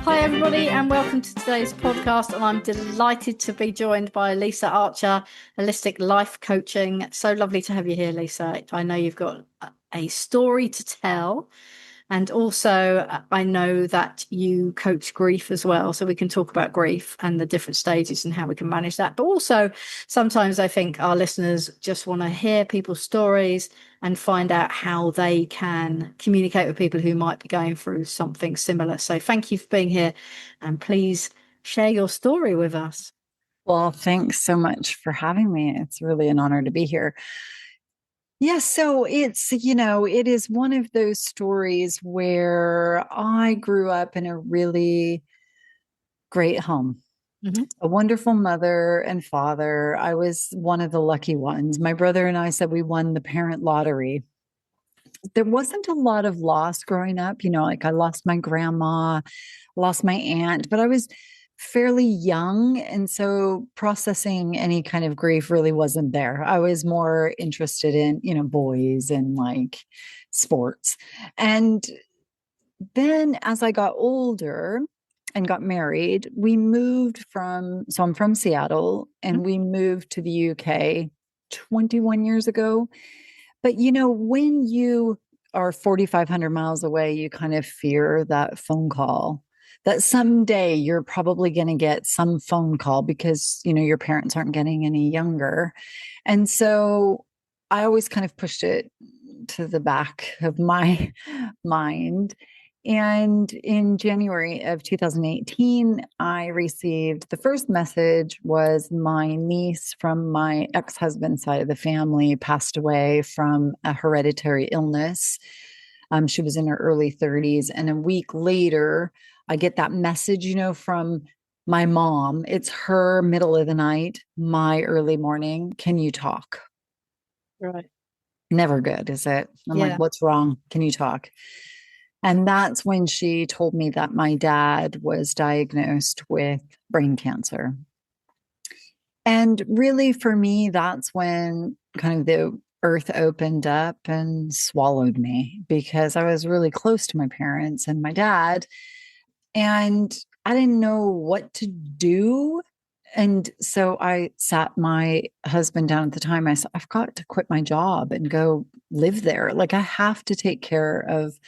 Hi, everybody, and welcome to today's podcast. And I'm delighted to be joined by Lisa Archer, Holistic Life Coaching. So lovely to have you here, Lisa. I know you've got a story to tell. And also, I know that you coach grief as well. So we can talk about grief and the different stages and how we can manage that. But also, sometimes I think our listeners just want to hear people's stories and find out how they can communicate with people who might be going through something similar. So thank you for being here. And please share your story with us. Well, thanks so much for having me. It's really an honor to be here. Yes, so it is one of those stories where I grew up in a really great home, a wonderful mother and father. I was one of the lucky ones. My brother and I said we won the parent lottery. There wasn't a lot of loss growing up, like I lost my grandma, lost my aunt, but I was fairly young. And so processing any kind of grief really wasn't there. I was more interested in, boys and like sports. And then as I got older and got married, so I'm from Seattle and we moved to the UK 21 years ago. But when you are 4,500 miles away, you kind of fear that phone call that someday you're probably going to get some phone call because, your parents aren't getting any younger. And so I always kind of pushed it to the back of my mind. And in January of 2018, I received the first message was my niece from my ex-husband's side of the family passed away from a hereditary illness. She was in her early 30s. And a week later, I get that message, from my mom. It's her middle of the night, my early morning. Can you talk? Right. Never good, is it? I'm like, what's wrong? Can you talk? And that's when she told me that my dad was diagnosed with brain cancer. And really, for me, that's when kind of the earth opened up and swallowed me because I was really close to my parents and my dad. And I didn't know what to do. And so I sat my husband down at the time. I said, I've got to quit my job and go live there. Like I have to take care of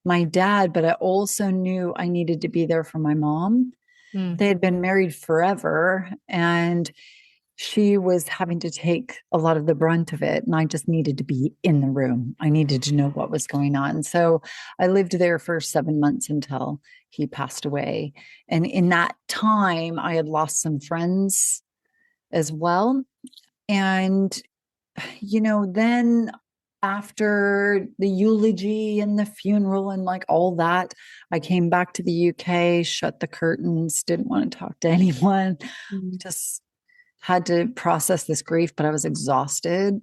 my dad, but I also knew I needed to be there for my mom. They had been married forever and she was having to take a lot of the brunt of it. And I just needed to be in the room. I needed to know what was going on. So I lived there for 7 months until he passed away. And in that time, I had lost some friends as well. And, then after the eulogy and the funeral and like all that, I came back to the UK, shut the curtains, didn't want to talk to anyone, just had to process this grief, but I was exhausted,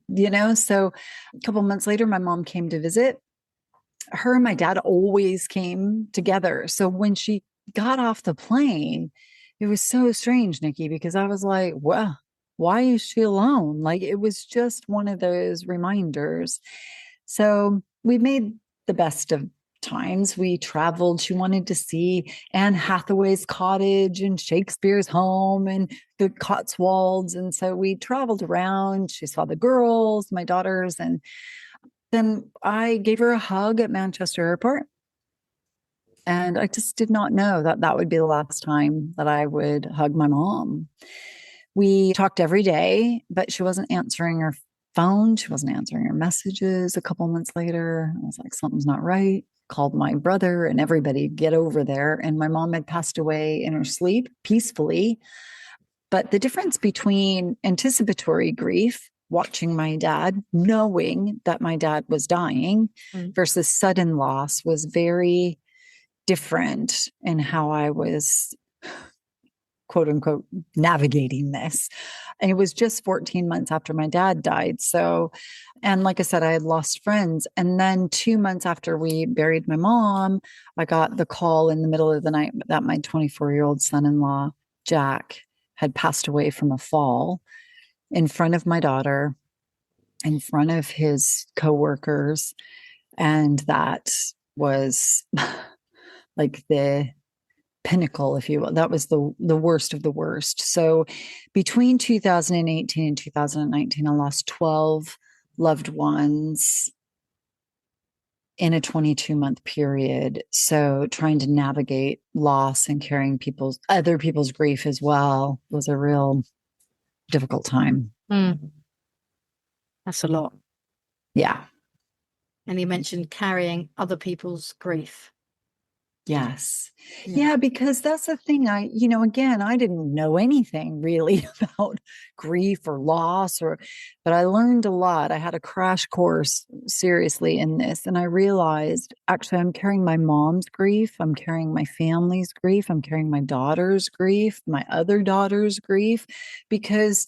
So a couple months later, my mom came to visit. Her and my dad always came together. So when she got off the plane, it was so strange, Nikki, because I was like, well, why is she alone? Like it was just one of those reminders. So we made the best of times. We traveled. She wanted to see Anne Hathaway's cottage and Shakespeare's home and the Cotswolds. And so we traveled around. She saw the girls, my daughters, and then I gave her a hug at Manchester Airport. And I just did not know that that would be the last time that I would hug my mom. We talked every day, but she wasn't answering her phone. She wasn't answering her messages. A couple months later, I was like, something's not right. Called my brother and everybody, get over there. And my mom had passed away in her sleep peacefully. But the difference between anticipatory grief, watching my dad, knowing that my dad was dying, versus sudden loss was very different in how I was, quote unquote, navigating this. And it was just 14 months after my dad died. So, and like I said, I had lost friends. And then 2 months after we buried my mom, I got the call in the middle of the night that my 24-year-old son-in-law, Jack, had passed away from a fall in front of my daughter. in front of his coworkers. And that was like the pinnacle, if you will. That was the worst of the worst. So between 2018 and 2019, I lost 12 loved ones in a 22-month period. So trying to navigate loss and carrying other people's grief as well was a real difficult time. That's a lot. Yeah. And you mentioned carrying other people's grief. Yes. Yeah, because that's the thing. Again, I didn't know anything really about grief or loss but I learned a lot. I had a crash course seriously in this. And I realized actually I'm carrying my mom's grief. I'm carrying my family's grief. I'm carrying my daughter's grief, my other daughter's grief, because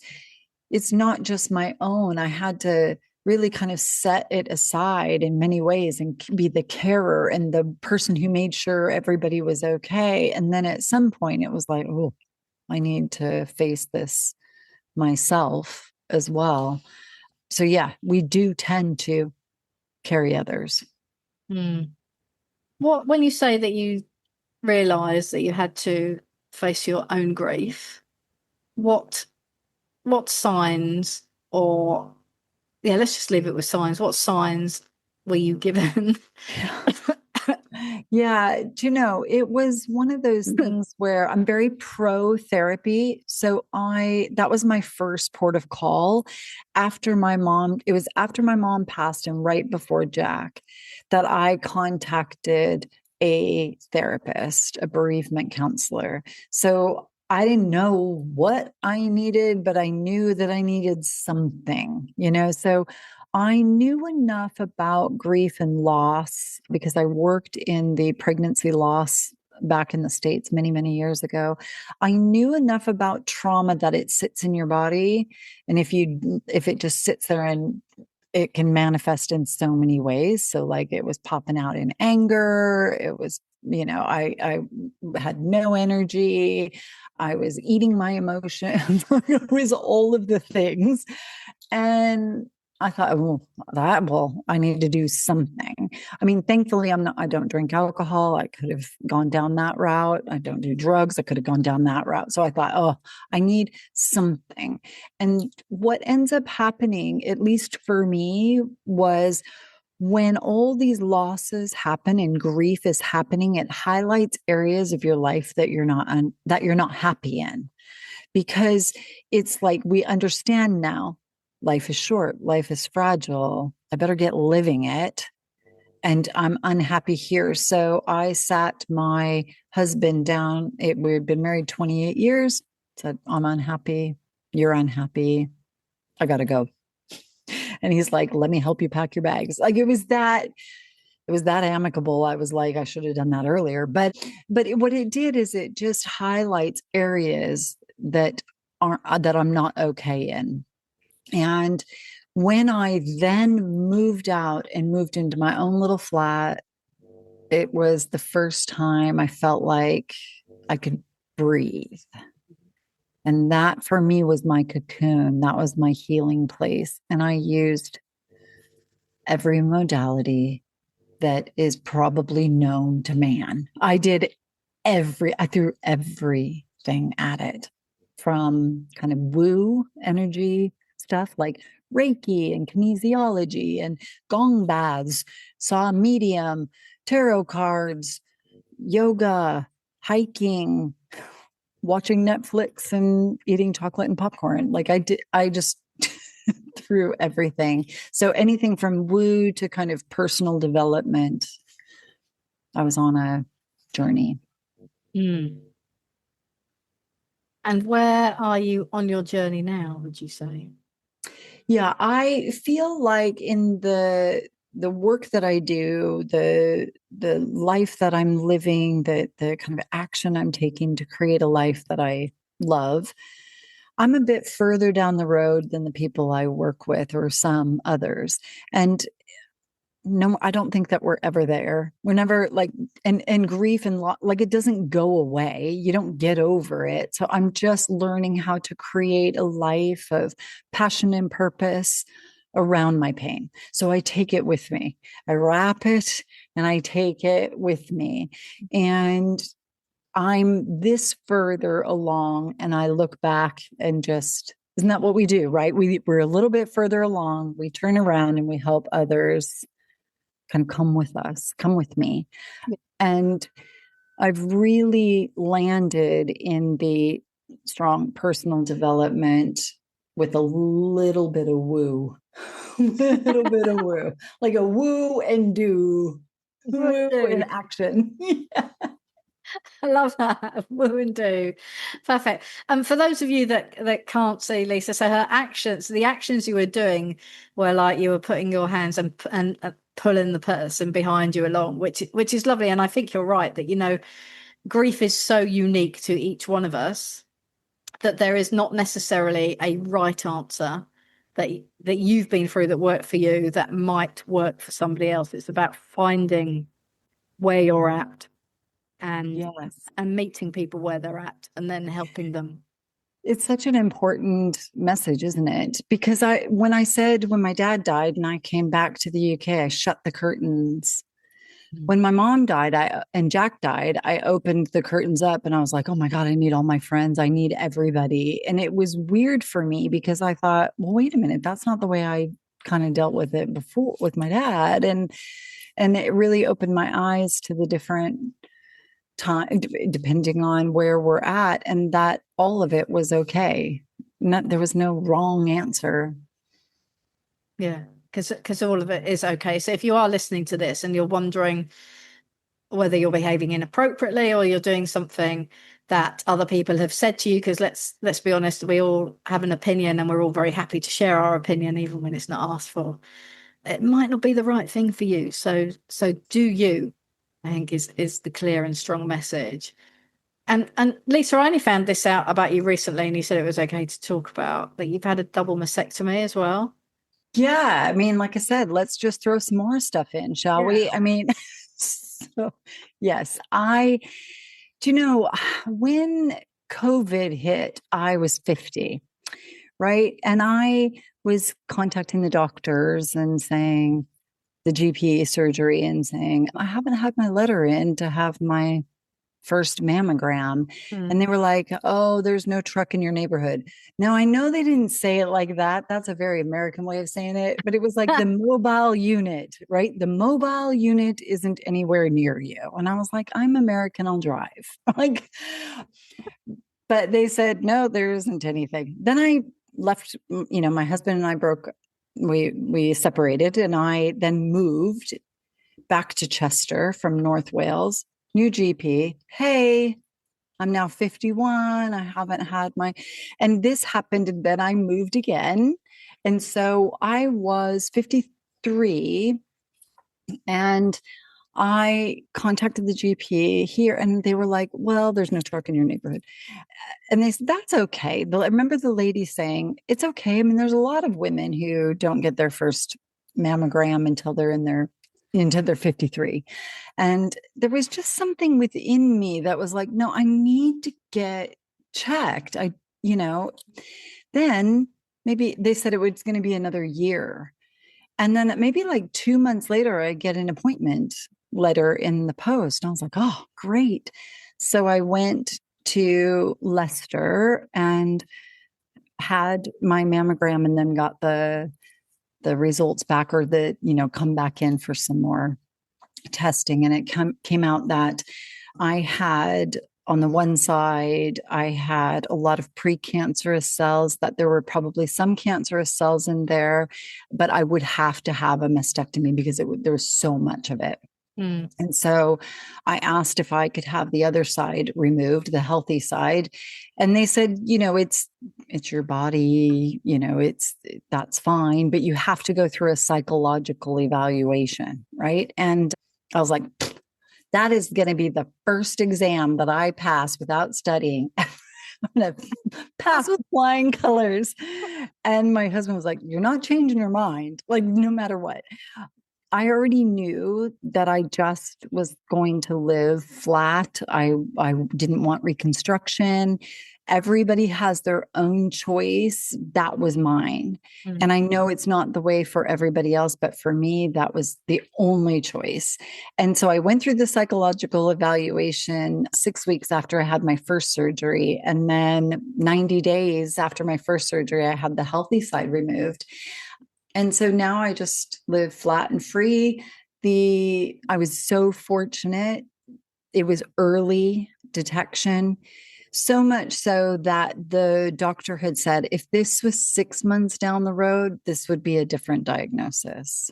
it's not just my own. I had to really kind of set it aside in many ways and be the carer and the person who made sure everybody was okay. And then at some point it was like, oh, I need to face this myself as well. So yeah, we do tend to carry others. When you say that you realized that you had to face your own grief, what signs, or let's just leave it with signs. What signs were you given? Yeah, it was one of those things where I'm very pro therapy. So that was my first port of call after my mom. It was after my mom passed and right before Jack that I contacted a therapist, a bereavement counselor. So I didn't know what I needed, but I knew that I needed something, so I knew enough about grief and loss because I worked in the pregnancy loss back in the States many, many years ago. I knew enough about trauma that it sits in your body. And if it just sits there, and it can manifest in so many ways. So like it was popping out in anger. It was, I had no energy. I was eating my emotions. It was all of the things. And I thought, I need to do something. I mean, thankfully I don't drink alcohol. I could have gone down that route. I don't do drugs. I could have gone down that route. So I thought, I need something. And what ends up happening, at least for me, was when all these losses happen and grief is happening, it highlights areas of your life that you're not happy in, because it's like we understand now. Life is short. Life is fragile. I better get living it. And I'm unhappy here. So I sat my husband down. We had been married 28 years. Said, I'm unhappy. You're unhappy. I got to go. And he's like, let me help you pack your bags. Like it was that amicable. I was like, I should have done that earlier. But what it did is it just highlights areas that I'm not okay in. And when I then moved out and moved into my own little flat, it was the first time I felt like I could breathe. And that for me was my cocoon. That was my healing place. And I used every modality that is probably known to man. I threw everything at it, from kind of woo energy stuff like Reiki and kinesiology and gong baths, saw a medium, tarot cards, yoga, hiking, watching Netflix and eating chocolate and popcorn. Like I just through everything. So anything from woo to kind of personal development, I was on a journey. And where are you on your journey now, would you say? Yeah, I feel like in the work that I do, the life that I'm living, the kind of action I'm taking to create a life that I love, I'm a bit further down the road than the people I work with or some others. And no, I don't think that we're ever there. We're never like, and grief and like it doesn't go away. You don't get over it. So I'm just learning how to create a life of passion and purpose, around my pain. So I take it with me. I wrap it and I take it with me. And I'm this further along, and I look back and just, isn't that what we do, right? We're a little bit further along. We turn around and we help others kind of come with us, come with me. And I've really landed in the strong personal development with a little bit of woo, little bit of woo, like a woo and do, woo in action. Yeah. I love that. Woo and do. Perfect. And for those of you that can't see Lisa, so her actions, the actions you were doing were like you were putting your hands and pulling the person behind you along, which is lovely. And I think you're right that, you know, grief is so unique to each one of us that there is not necessarily a right answer that you've been through that worked for you that might work for somebody else. It's about finding where you're at and Yes. and meeting people where they're at and then helping them. It's such an important message, isn't it? Because when my dad died and I came back to the UK, I shut the curtains. When my mom died, and Jack died, I opened the curtains up and I was like, oh my God, I need all my friends. I need everybody. And it was weird for me because I thought, well, wait a minute, that's not the way I kind of dealt with it before with my dad. And it really opened my eyes to the different time, depending on where we're at, and that all of it was okay. There was no wrong answer. Yeah, because all of it is okay. So if you are listening to this and you're wondering whether you're behaving inappropriately or you're doing something that other people have said to you, because let's be honest, we all have an opinion and we're all very happy to share our opinion even when it's not asked for. It might not be the right thing for you. So do you, I think is the clear and strong message. And Lisa, I only found this out about you recently, and you said it was okay to talk about that you've had a double mastectomy as well. Yeah, I mean, like I said, let's just throw some more stuff in, shall we? I mean, so yes, do you know, when COVID hit, I was 50, right? And I was contacting the doctors and saying, the GP surgery, and saying, I haven't had my letter in to have my first mammogram. And they were like, oh, there's no truck in your neighborhood. Now, I know they didn't say it like that. That's a very American way of saying it, but it was like the mobile unit, right? The mobile unit isn't anywhere near you. And I was like, I'm American, I'll drive. Like, but they said, no, there isn't anything. Then I left, my husband and I we separated, and I then moved back to Chester from North Wales. New GP. Hey, I'm now 51. I haven't had and this happened, and then I moved again. And so I was 53, and I contacted the GP here, and they were like, well, there's no truck in your neighborhood. And they said, that's okay. I remember the lady saying, it's okay. I mean, there's a lot of women who don't get their first mammogram until they're 53. And there was just something within me that was like, no, I need to get checked. Then maybe they said it was going to be another year. And then maybe like 2 months later, I get an appointment letter in the post. And I was like, oh, great. So I went to Leicester and had my mammogram, and then got the results back, or come back in for some more testing. And it came out that I had, on the one side, I had a lot of precancerous cells, that there were probably some cancerous cells in there, but I would have to have a mastectomy because there was so much of it. And so I asked if I could have the other side removed, the healthy side. And they said, it's your body, that's fine, but you have to go through a psychological evaluation. Right. And I was like, that is going to be the first exam that I pass without studying. I'm going to pass with flying colors. And my husband was like, you're not changing your mind, like, no matter what. I already knew that I just was going to live flat. I didn't want reconstruction. Everybody has their own choice. That was mine. And I know it's not the way for everybody else, but for me, that was the only choice. And so I went through the psychological evaluation 6 weeks after I had my first surgery. And then 90 days after my first surgery, I had the healthy side removed. And so now I just live flat and free. I was so fortunate. It was early detection, so much so that the doctor had said, if this was 6 months down the road, this would be a different diagnosis.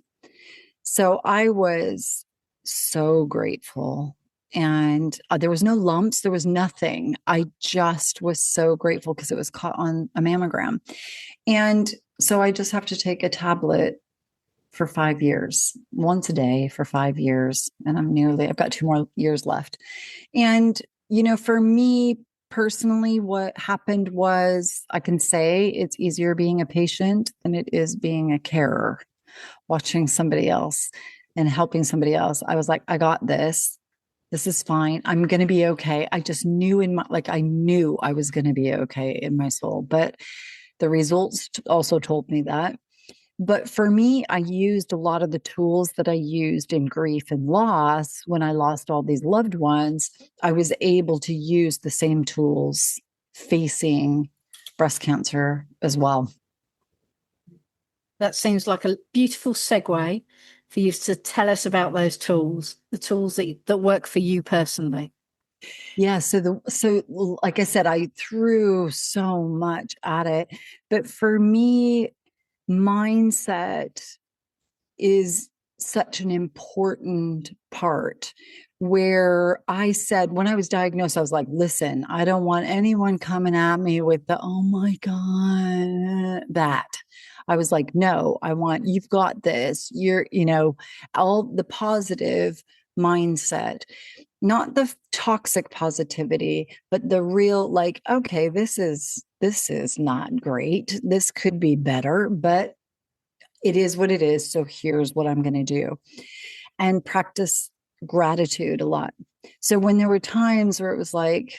So I was so grateful. And there was no lumps, there was nothing. I just was so grateful because it was caught on a mammogram. And so I just have to take a tablet for 5 years, once a day for 5 years. And I've got 2 more years left. And, for me personally, what happened was I can say it's easier being a patient than it is being a carer, watching somebody else and helping somebody else. I was like, I got this. This is fine. I'm going to be okay. I just knew I knew I was going to be okay in my soul. But the results also told me that. But for me, I used a lot of the tools that I used in grief and loss when I lost all these loved ones. I was able to use the same tools facing breast cancer as well. That seems like a beautiful segue for you to tell us about those tools, the tools that work for you personally. Yeah. So like I said, I threw so much at it, but for me, mindset is such an important part. Where I said, when I was diagnosed, I was like, listen, I don't want anyone coming at me with oh my God, that. I was like, no, you've got this. All the positive mindset, not the toxic positivity, but the real, okay, this is not great. This could be better, but it is what it is. So here's what I'm going to do. And practice gratitude a lot. So when there were times where it was like,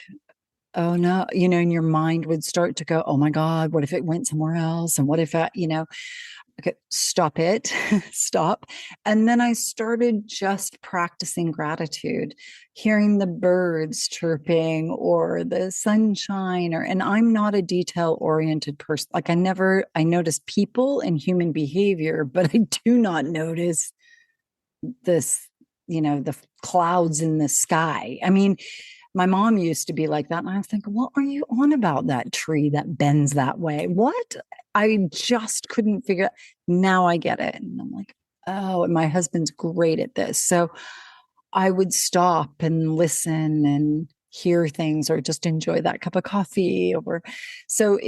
oh no, and your mind would start to go, oh my God, what if it went somewhere else? And what if okay, stop it, stop. And then I started just practicing gratitude, hearing the birds chirping or the sunshine, and I'm not a detail oriented person. I notice people and human behavior, but I do not notice this, the clouds in the sky. I mean, my mom used to be like that. And I was thinking, what are you on about, that tree that bends that way? What? I just couldn't figure it. Now I get it. And I'm like, oh, and my husband's great at this. So I would stop and listen and hear things or just enjoy that cup of coffee. So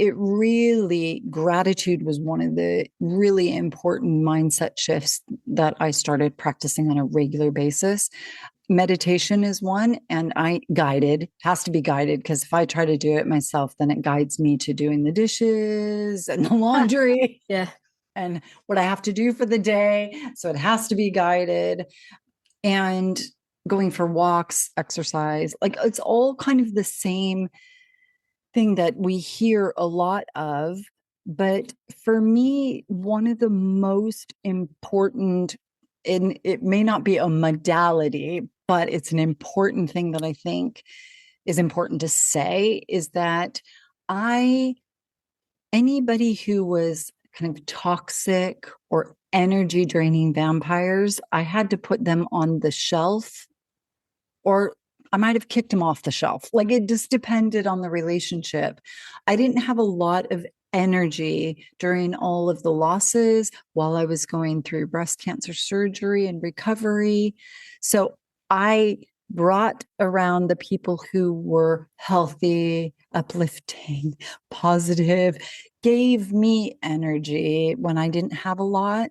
gratitude was one of the really important mindset shifts that I started practicing on a regular basis. Meditation is one, and has to be guided, because if I try to do it myself, then it guides me to doing the dishes and the laundry. Yeah. And what I have to do for the day. So it has to be guided. And going for walks, exercise, it's all kind of the same thing that we hear a lot of. But for me, one of the most important, and it may not be a modality, but it's an important thing that I think is important to say, is that anybody who was kind of toxic or energy draining vampires, I had to put them on the shelf, or I might have kicked them off the shelf. It just depended on the relationship. I didn't have a lot of energy during all of the losses while I was going through breast cancer surgery and recovery. So I brought around the people who were healthy, uplifting, positive, gave me energy when I didn't have a lot.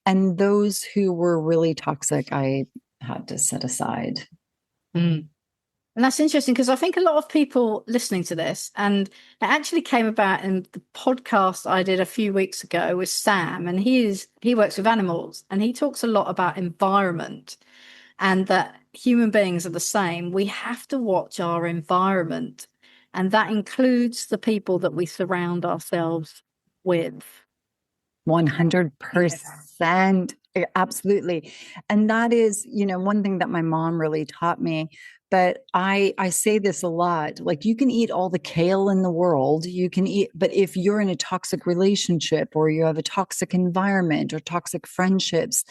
And those who were really toxic, I had to set aside. Mm. And that's interesting because I think a lot of people listening to this, and it actually came about in the podcast I did a few weeks ago with Sam, and he works with animals, and he talks a lot about environment and that human beings are the same. We have to watch our environment, and that includes the people that we surround ourselves with. 100%. Absolutely. And that is, one thing that my mom really taught me. But I say this a lot, like you can eat all the kale in the world, you can eat, but if you're in a toxic relationship or you have a toxic environment or toxic friendships,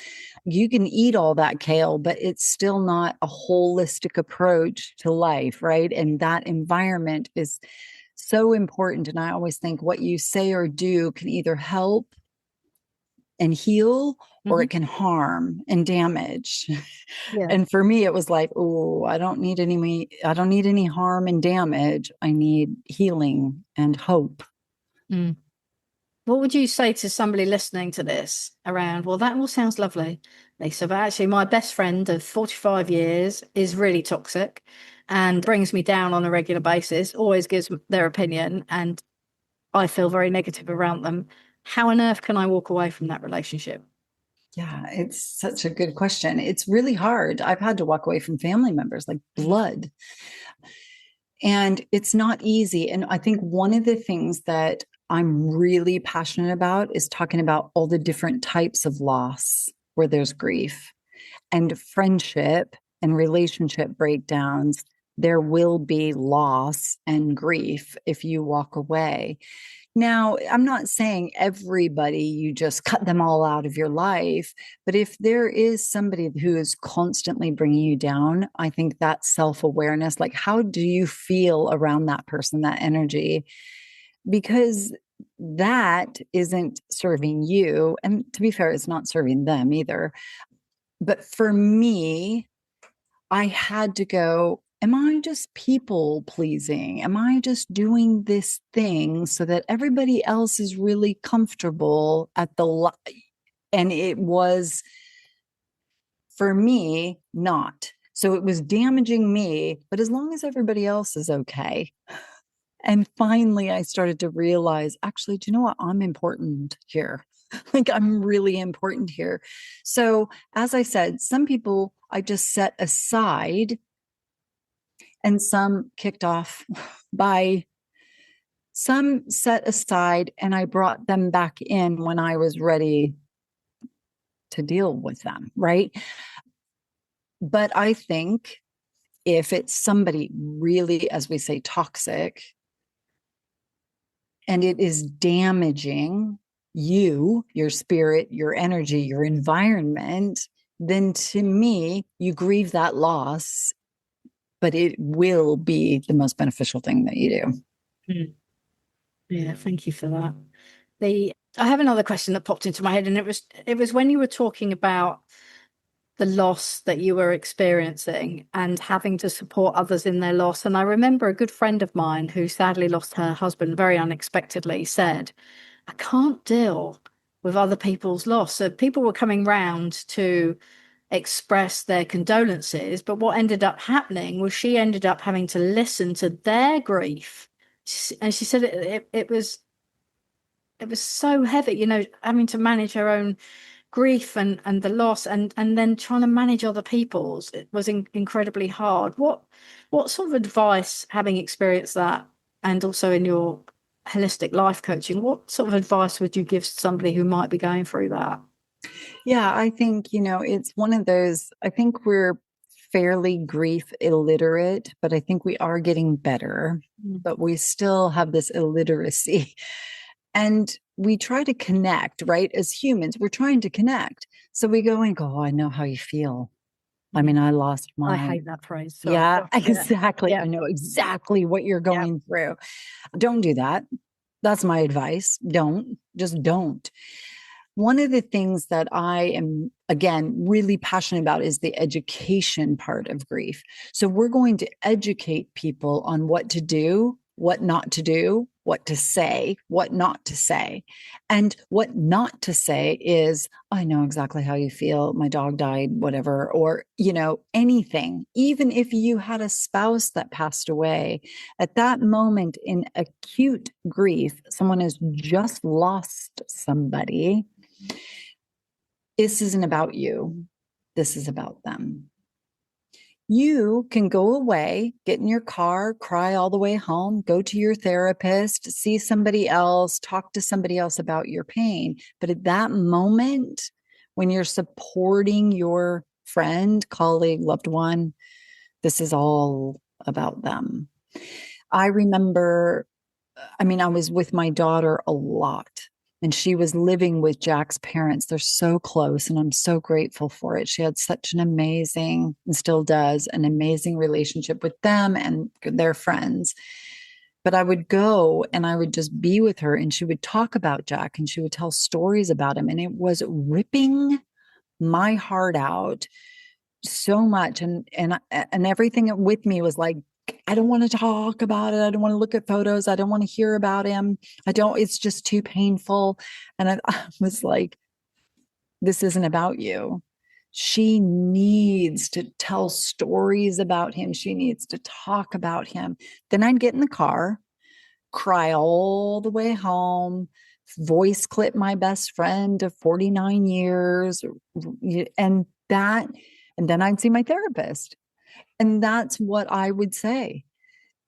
you can eat all that kale, but it's still not a holistic approach to life, right? And that environment is so important. And I always think what you say or do can either help and heal, or it can harm and damage. Yeah. And for me, it was like, oh, I don't need any harm and damage. I need healing and hope. Mm. What would you say to somebody listening to this around, well, that all sounds lovely, Lisa, but actually my best friend of 45 years is really toxic and brings me down on a regular basis, always gives their opinion, and I feel very negative around them. How on earth can I walk away from that relationship? Yeah, it's such a good question. It's really hard. I've had to walk away from family members like blood. And it's not easy. And I think one of the things that I'm really passionate about is talking about all the different types of loss where there's grief and friendship and relationship breakdowns. There will be loss and grief if you walk away. Now, I'm not saying everybody, you just cut them all out of your life. But if there is somebody who is constantly bringing you down, I think that self-awareness, like how do you feel around that person, that energy? Because that isn't serving you. And to be fair, it's not serving them either. But for me, I had to go, am I just people pleasing? Am I just doing this thing so that everybody else is really comfortable at the and it was for me not. So it was damaging me, but as long as everybody else is okay. And finally I started to realize, actually, do you know what? I'm important here. Like I'm really important here. So as I said, some people I just set aside and some kicked off by some set aside, and I brought them back in when I was ready to deal with them, right? But I think if it's somebody really, as we say, toxic, and it is damaging you, your spirit, your energy, your environment, then to me, you grieve that loss, but it will be the most beneficial thing that you do. Mm. Yeah, thank you for that. I have another question that popped into my head, and it was when you were talking about the loss that you were experiencing and having to support others in their loss. And I remember a good friend of mine who sadly lost her husband very unexpectedly said, I can't deal with other people's loss. So people were coming round to express their condolences, but what ended up happening was she ended up having to listen to their grief. And she said it was so heavy, having to manage her own grief and the loss, and then trying to manage other people's. It was incredibly hard. What sort of advice, having experienced that, and also in your holistic life coaching, what sort of advice would you give somebody who might be going through that? Yeah, I think, it's one of those, I think we're fairly grief illiterate, but I think we are getting better, but we still have this illiteracy. And we try to connect, right? As humans, we're trying to connect. So we go and go, oh, I know how you feel. I mean, I lost my. I hate that phrase. Sorry. Yeah, exactly. Yeah. I know exactly what you're going through. Don't do that. That's my advice. Just don't. One of the things that I am, again, really passionate about is the education part of grief. So we're going to educate people on what to do, what not to do, what to say, what not to say. And what not to say is, I know exactly how you feel. My dog died, whatever, or, anything. Even if you had a spouse that passed away, at that moment in acute grief, someone has just lost somebody. This isn't about you. This is about them. You can go away, get in your car, cry all the way home, go to your therapist, see somebody else, talk to somebody else about your pain. But at that moment, when you're supporting your friend, colleague, loved one, this is all about them. I remember, I was with my daughter a lot. And she was living with Jack's parents. They're so close, and I'm so grateful for it. She had such an amazing, and still does, an amazing relationship with them and their friends. But I would go and I would just be with her, and she would talk about Jack and she would tell stories about him. And it was ripping my heart out so much. And everything with me was like, I don't want to talk about it. I don't want to look at photos. I don't want to hear about him. It's just too painful. And I was like, this isn't about you. She needs to tell stories about him. She needs to talk about him. Then I'd get in the car, cry all the way home, voice clip my best friend of 49 years. And then I'd see my therapist. And that's what I would say.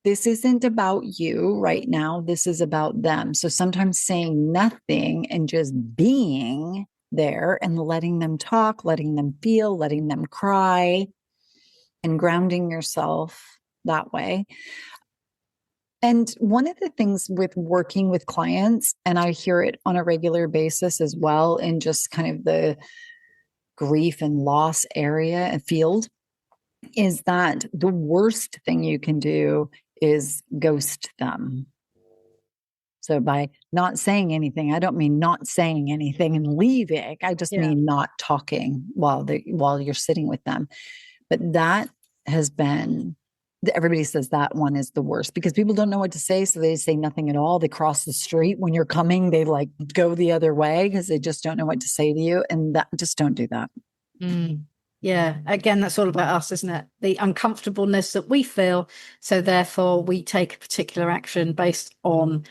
This isn't about you right now. This is about them. So sometimes saying nothing and just being there and letting them talk, letting them feel, letting them cry, and grounding yourself that way. And one of the things with working with clients, and I hear it on a regular basis as well, in just kind of the grief and loss area and field, is that the worst thing you can do is ghost them. So by not saying anything, I don't mean not saying anything and leaving. I just mean not talking while you're sitting with them. But that has been, everybody says that one is the worst because people don't know what to say. So they say nothing at all. They cross the street when you're coming. They like go the other way because they just don't know what to say to you. And just don't do that. Mm. Yeah, again, that's all about us, isn't it? The uncomfortableness that we feel. So therefore, we take a particular action based on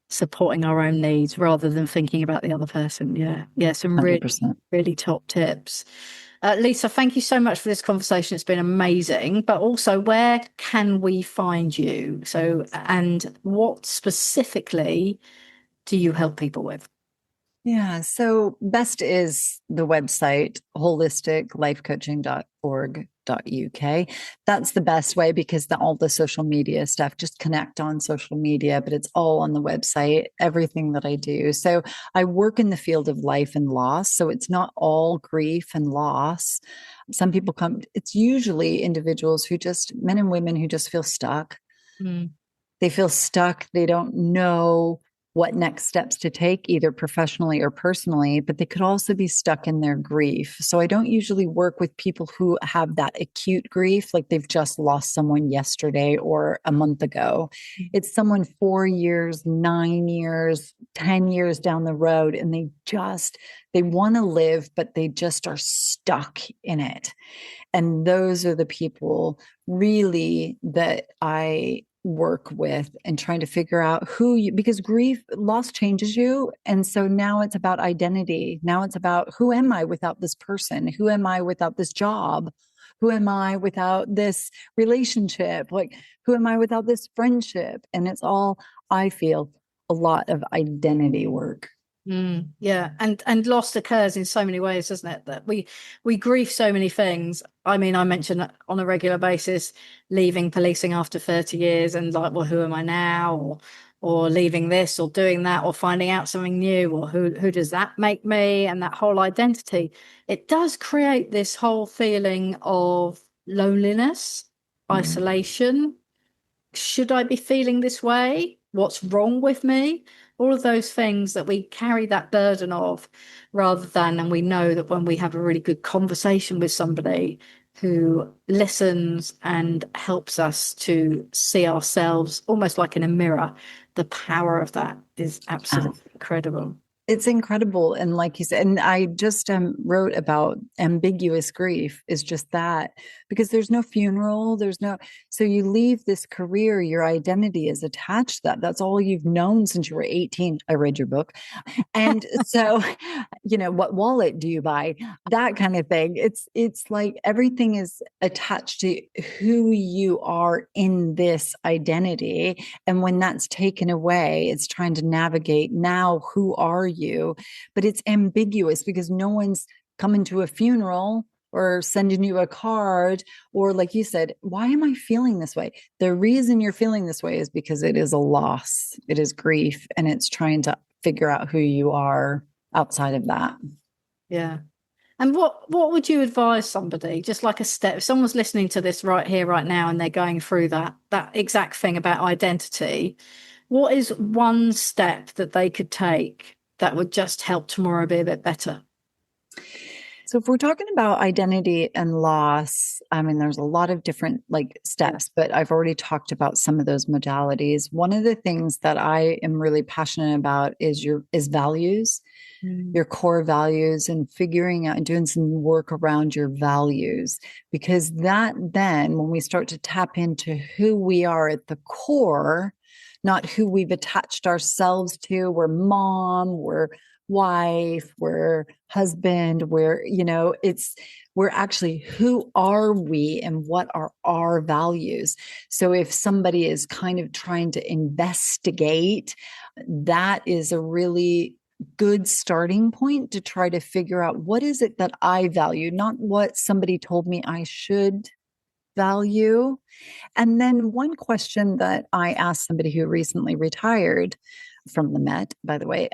supporting our own needs rather than thinking about the other person. Yeah, some really, 100%. really top tips. Lisa, thank you so much for this conversation. It's been amazing. But also, where can we find you? So, and what specifically do you help people with? Yeah. So best is the website, holisticlifecoaching.org.uk. That's the best way because all the social media stuff, just connect on social media, but it's all on the website, everything that I do. So I work in the field of life and loss. So it's not all grief and loss. Some people it's usually individuals men and women who just feel stuck. Mm. They feel stuck. They don't know what next steps to take, either professionally or personally, but they could also be stuck in their grief. So I don't usually work with people who have that acute grief, like they've just lost someone yesterday or a month ago. It's someone 4 years, 9 years, 10 years down the road, and they want to live, but they just are stuck in it. And those are the people really that I work with and trying to figure out because loss changes you. And so now it's about identity. Now it's about, who am I without this person? Who am I without this job? Who am I without this relationship? Like, who am I without this friendship? And it's all, I feel, a lot of identity work. Yeah, and loss occurs in so many ways, doesn't it? That we grieve so many things. I mention that on a regular basis, leaving policing after 30 years and like, well, who am I now? Or leaving this or doing that or finding out something new, or who does that make me? And that whole identity, it does create this whole feeling of loneliness, isolation. Should I be feeling this way? What's wrong with me? All of those things that we carry that burden of, and we know that when we have a really good conversation with somebody who listens and helps us to see ourselves almost like in a mirror, the power of that is absolutely incredible. It's incredible. And like you said, and I just wrote about ambiguous grief is just that, because there's no funeral, so you leave this career, your identity is attached to that. That's all you've known since you were 18. I read your book. And so, what wallet do you buy? That kind of thing. It's like everything is attached to who you are in this identity. And when that's taken away, it's trying to navigate now, who are you? But it's ambiguous because no one's coming to a funeral or sending you a card, or like you said, why am I feeling this way? The reason you're feeling this way is because it is a loss, it is grief, and it's trying to figure out who you are outside of that. Yeah. And what would you advise somebody, just like a step, if someone's listening to this right here, right now, and they're going through that exact thing about identity, what is one step that they could take that would just help tomorrow be a bit better? So if we're talking about identity and loss, I mean, there's a lot of different steps, but I've already talked about some of those modalities. One of the things that I am really passionate about is values, your core values, and figuring out and doing some work around your values, because that then when we start to tap into who we are at the core, not who we've attached ourselves to, we're mom, we're wife, we're husband, we're actually, who are we and what are our values? So if somebody is kind of trying to investigate, that is a really good starting point to try to figure out, what is it that I value, not what somebody told me I should value. And then one question that I asked somebody who recently retired from the Met, by the way,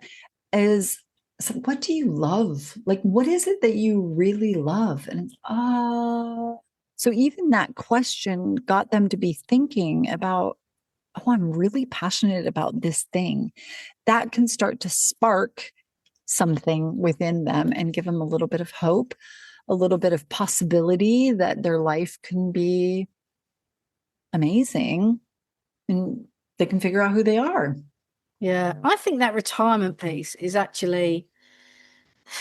is, so what do you love? Like, what is it that you really love? And it's, so even that question got them to be thinking about, oh, I'm really passionate about this thing. That can start to spark something within them and give them a little bit of hope, a little bit of possibility that their life can be amazing and they can figure out who they are. Yeah, I think that retirement piece is actually,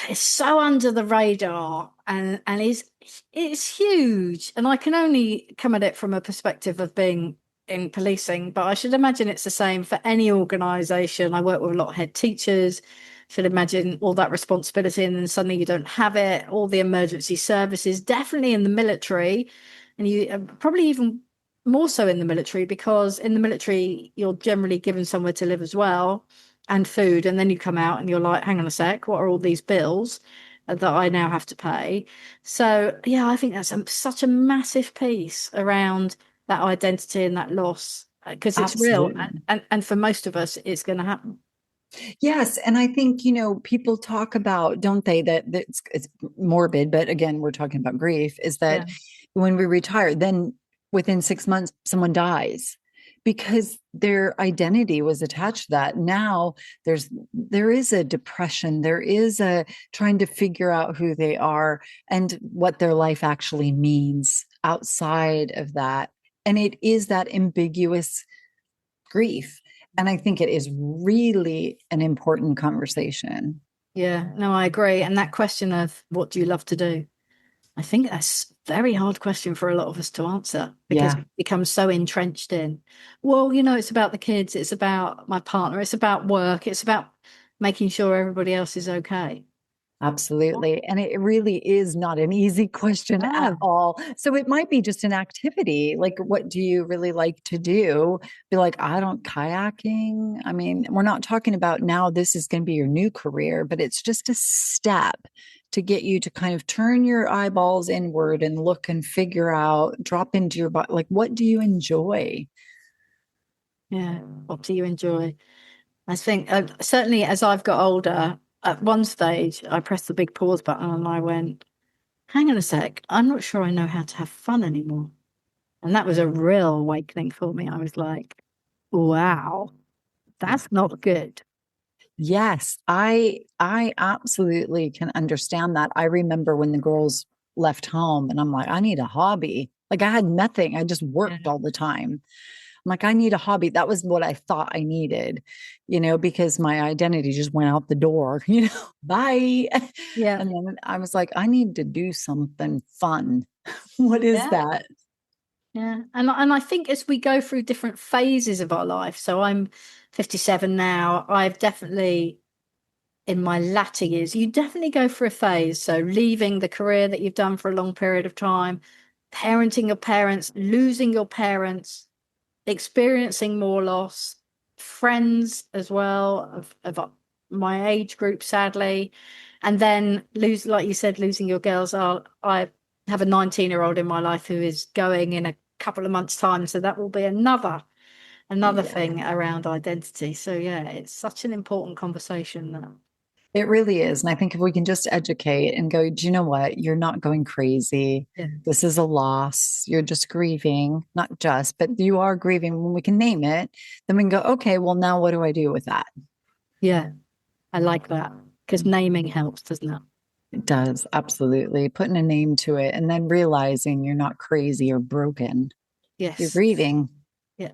it's so under the radar, and it's huge. And I can only come at it from a perspective of being in policing, but I should imagine it's the same for any organization. I work with a lot of head teachers. Should imagine all that responsibility, and then suddenly you don't have it. All the emergency services, definitely in the military, and you probably even more so in the military, because in the military you're generally given somewhere to live as well, and food, and then you come out and you're like, hang on a sec, what are all these bills that I now have to pay? So yeah, I think that's such a massive piece around that identity and that loss, because it's real, and for most of us it's going to happen. Yes. And I think, people talk about, don't they, that it's morbid, but again, we're talking about grief, is that when we retire, then within 6 months, someone dies because their identity was attached to that. Now there is a depression, there is a trying to figure out who they are and what their life actually means outside of that. And it is that ambiguous grief. And I think it is really an important conversation. Yeah, no, I agree. And that question of what do you love to do? I think that's a very hard question for a lot of us to answer, because it becomes so entrenched in, well, it's about the kids, it's about my partner, it's about work, it's about making sure everybody else is okay. Absolutely. And it really is not an easy question at all. So it might be just an activity. Like, what do you really like to do? Be like, I don't kayaking. I mean, we're not talking about now this is going to be your new career, but it's just a step to get you to kind of turn your eyeballs inward and look and figure out, drop into your body. Like, what do you enjoy? Yeah. What do you enjoy? I think certainly as I've got older, at one stage, I pressed the big pause button and I went, hang on a sec, I'm not sure I know how to have fun anymore. And that was a real awakening for me. I was like, wow, that's not good. Yes, I absolutely can understand that. I remember when the girls left home and I'm like, I need a hobby. Like I had nothing. I just worked all the time. like, I need a hobby. That was what I thought I needed, because my identity just went out the door, bye. Yeah. And then I was like, I need to do something fun. What is Yeah. that? Yeah. And I think as we go through different phases of our life, so I'm 57 now, I've definitely, in my latter years, you definitely go through a phase. So leaving the career that you've done for a long period of time, parenting your parents, losing your parents, experiencing more loss, friends as well of my age group, sadly, and then like you said, losing your girls. I have a 19-year-old in my life who is going in a couple of months' time, so that will be another thing around identity. So yeah, it's such an important conversation that. It really is. And I think if we can just educate and go, do you know what? You're not going crazy. Yeah. This is a loss. You're just grieving, not just, but you are grieving. When we can name it, then we can go, okay, well, now what do I do with that? Yeah, I like that, because naming helps, doesn't it? It does. Absolutely. Putting a name to it and then realizing you're not crazy or broken. You're Yes. grieving. Yeah.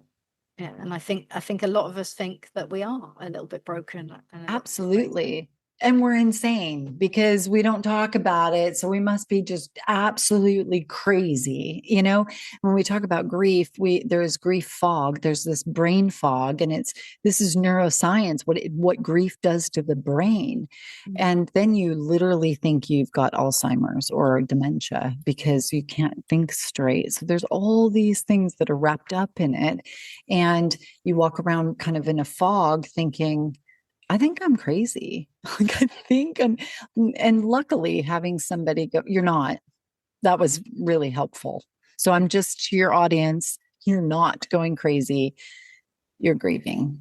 Yeah. And I think a lot of us think that we are a little bit broken and a little bit crazy. Absolutely. And we're insane because we don't talk about it. So we must be just absolutely crazy. When we talk about grief, there's grief fog, there's this brain fog, and this is neuroscience, what grief does to the brain. And then you literally think you've got Alzheimer's or dementia because you can't think straight. So there's all these things that are wrapped up in it. And you walk around kind of in a fog thinking, I think I'm crazy. Like, and luckily having somebody go, you're not, that was really helpful. So I'm just to your audience, you're not going crazy. You're grieving.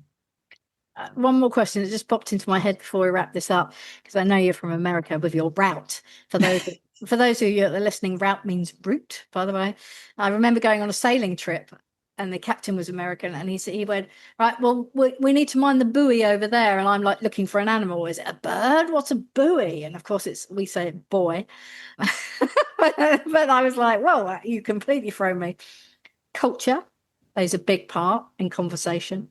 One more question that just popped into my head before we wrap this up, because I know you're from America with your route. For those of you that are listening, route means route, by the way. I remember going on a sailing trip and the captain was American, and he went, right, well, we need to mind the buoy over there. And I'm like looking for an animal. Is it a bird? What's a buoy? And of course we say boy. but I was like, well, you completely throw me. Culture plays a big part in conversation.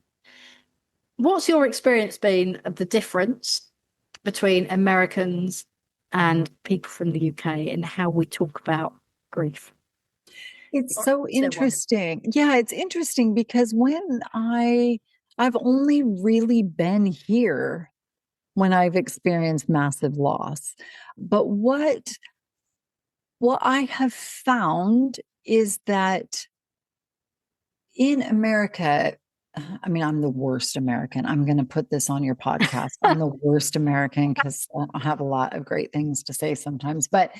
What's your experience been of the difference between Americans and people from the UK in how we talk about grief? It's so interesting. Yeah, it's interesting because I've only really been here when I've experienced massive loss. But what I have found is that in America, I mean, I'm the worst American. I'm going to put this on your podcast. I'm the worst American because I have a lot of great things to say sometimes. But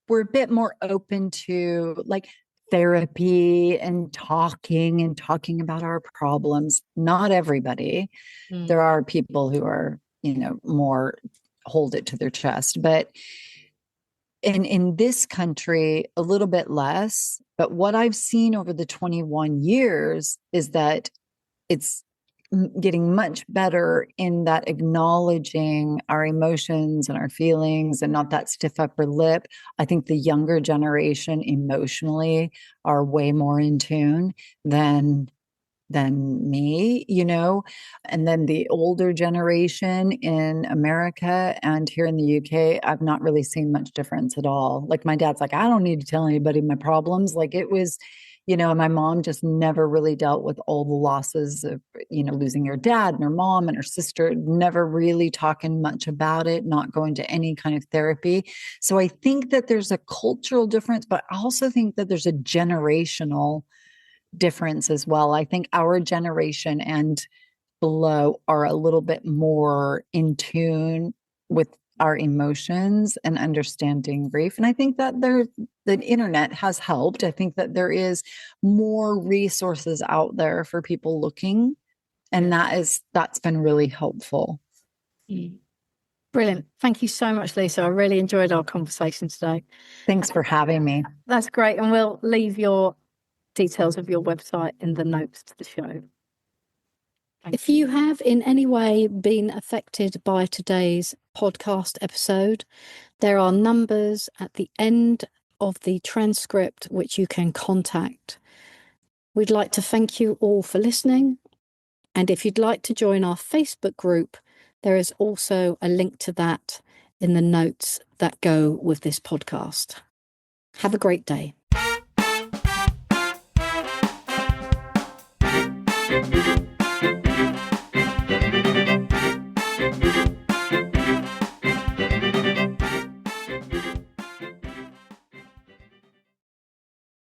we're a bit more open to like therapy and talking about our problems. Not everybody. There are people who are, more hold it to their chest, but in this country, a little bit less. But what I've seen over the 21 years is that it's getting much better in that acknowledging our emotions and our feelings and not that stiff upper lip. I think the younger generation emotionally are way more in tune than me, and then the older generation in America and here in the UK, I've not really seen much difference at all. Like my dad's like, I don't need to tell anybody my problems. Like it was, my mom just never really dealt with all the losses of, losing her dad and her mom and her sister, never really talking much about it, not going to any kind of therapy. So I think that there's a cultural difference, but I also think that there's a generational difference as well. I think our generation and below are a little bit more in tune with our emotions and understanding grief. And I think that the internet has helped. I think that there is more resources out there for people looking, and that's been really helpful. Brilliant. Thank you so much, Lisa. I really enjoyed our conversation today. Thanks for having me. That's great. And we'll leave your details of your website in the notes to the show. If you have in any way been affected by today's podcast episode, there are numbers at the end of the transcript, which you can contact. We'd like to thank you all for listening. And if you'd like to join our Facebook group, there is also a link to that in the notes that go with this podcast. Have a great day.